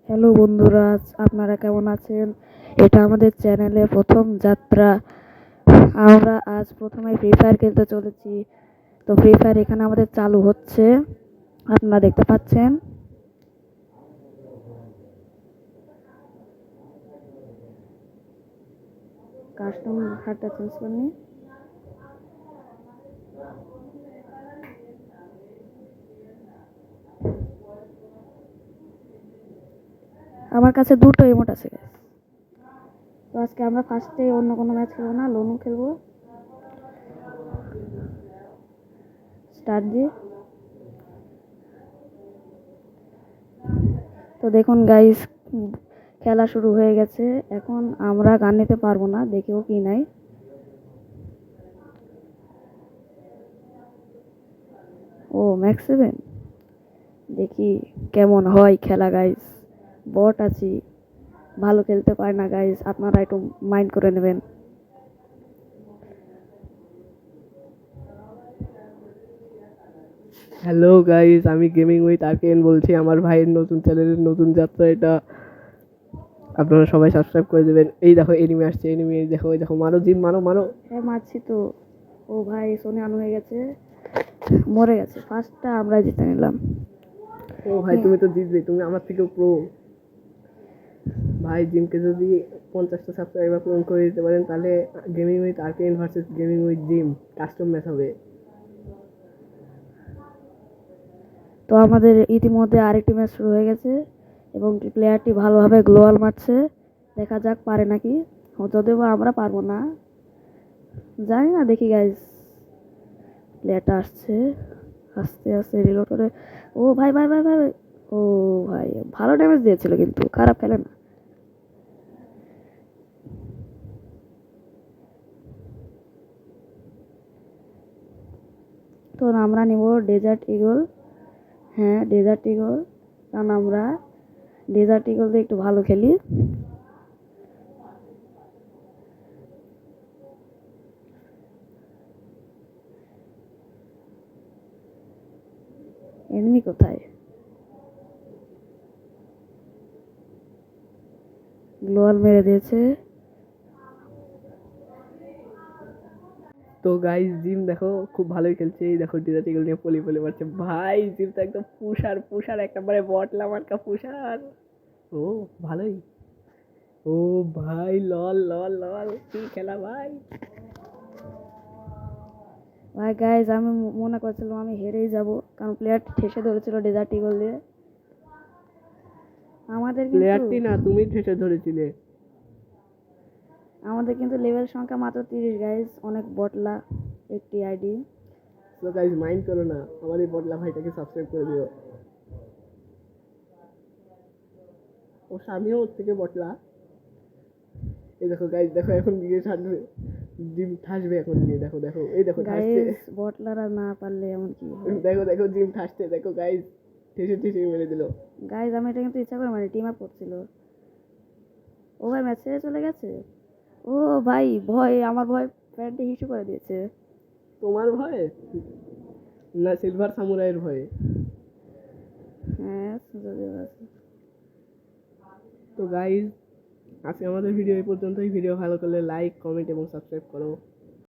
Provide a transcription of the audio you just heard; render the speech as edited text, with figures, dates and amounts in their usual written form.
Hello বন্ধুরা, আপনারা কেমন আছেন? এটা আমাদের চ্যানেলে প্রথম যাত্রা। আমরা আজ প্রথমে ফ্রি ফায়ার খেলতে চলেছি। তো ফ্রি ফায়ার এখানে আমাদের চালু হচ্ছে, আপনারা দেখতে পাচ্ছেন। কাস্টম হারটা চেঞ্জ করে নি। আমার কাছে দুটো ইমোট আছে। তো আজকে আমরা ফার্স্টে অন্য কোনো ম্যাচ খেলবো না, লোনও খেলবো। স্টার্ট দিয়ে তো দেখুন গাইস, খেলা শুরু হয়ে গেছে। এখন আমরা গান নিতে পারবো না, দেখেও কি নাই। ও ম্যাক্স 7, দেখি কেমন হয় খেলা গাইস। বট আছি, ভালো খেলতে পারে না গাইস, আপনারা একটু মাইন্ড করে নেবেন। হ্যালো গাইস, আমি গেমিং উইথ আরকেন বলছি। আমার ভাইয়ের নতুন চ্যানেলের নতুন যাত্রা এটা। আপনারা সবাই সাবস্ক্রাইব করে দেবেন। এই দেখো এনিমি আসছে, এনিমি দেখো, এই দেখো, মারো জিম, মারো মারো। হ্যাঁ মারছি তো। ও ভাই সোনে আনো হয়ে গেছে, মরে গেছে। ফার্স্টটা আমরা জিতে নিলাম। ও ভাই তুমি তো জিতবে, তুমি আমার থেকেও প্রো। ভাই জিমকে যদি 50টা সাবস্ক্রাইবার পূরণ করে দিতে পারেন তাহলে gaming with Arcane versus gaming with Jim custom match হবে। তো আমাদের ইতিমধ্যে আরেকটি ম্যাচ শুরু হয়ে গেছে এবং প্লেয়ারটি ভালোভাবে গ্লোয়াল মারছে। দেখা যাক পারে নাকি। যদিও বা আমরা পারবো না, জানি না, দেখি গাইস। প্লেয়ারটা আসছে, আস্তে আস্তে রিলোড করে। ও ভাই ভাই ভাই ভাই ভাই। ও ভাই ভালো ড্যামেজ দিয়েছিল, কিন্তু খারাপ খেলে না। তো আমরা নিব ডেজার্ট ইগল। হ্যাঁ ডেজার্ট ইগল, কারণ আমরা ডেজার্ট ইগল দিয়ে একটু ভালো খেলি। এনিমি কোথায়? গ্লোয়াল মেরে দিয়েছে। তো গাইস জিম দেখো খুব ভালোই খেলছে। এই দেখো ডিজার্টিকল নিয়ে পলি পলি মারছে। ভাই জিম তো একদম পুষার পুষার, একেবারে বটলা মার্কা পুষার। ও ভালোই। ও ভাই লল লল লল, কি খেলা ভাই। ভাই গাইজ, আমি মনে করছিলাম আমি হেরেই যাব, কারণ প্লেয়ারটি ঠেসে ধরেছিল ডেজার্ট ইগল দিয়ে। আমাদের কিন্তু প্লেয়ারটি না, তুমি ঠেসে ধরেছিলে। আমাদের কিন্তু লেভেল সংখ্যা মাত্র 30 গাইজ, অনেক বটলা একটি আইডি। তো গাইস মাইন্ড করো না, আমার এই বটলা ভাইটাকে সাবস্ক্রাইব করে দিও। ও আমিও ওর থেকে বটলা। এই দেখো গাইস, দেখো এখন গিয়ে ঠাসবে, জিম ঠাসবে এখন গিয়ে। দেখো দেখো, এই দেখো ঠাসছে। গাইজ বটলারা না পারলে এমন কি হয়। দেখো দেখো জিম ঠাসছে, দেখো গাইস, ঠেসে ঠেসে মেরে দিল। গাইজ আমি এটা কিন্তু ইচ্ছা করে মানে টিম আপ করছিল। ও ভাই ম্যাচ ছেড়ে চলে গেছে। ও ভাই ভয়, আমার ভয় প্যান্টে হিসু করে দিয়েছে। তোমার ভয়ে না সিলভার সামুরাইয়ের ভয়ে? হ্যাঁ যদিও আছে। তো গাইস, আজকে আমাদের ভিডিও এই পর্যন্তই। ভিডিও ভালো করলে লাইক, কমেন্ট এবং সাবস্ক্রাইব করো।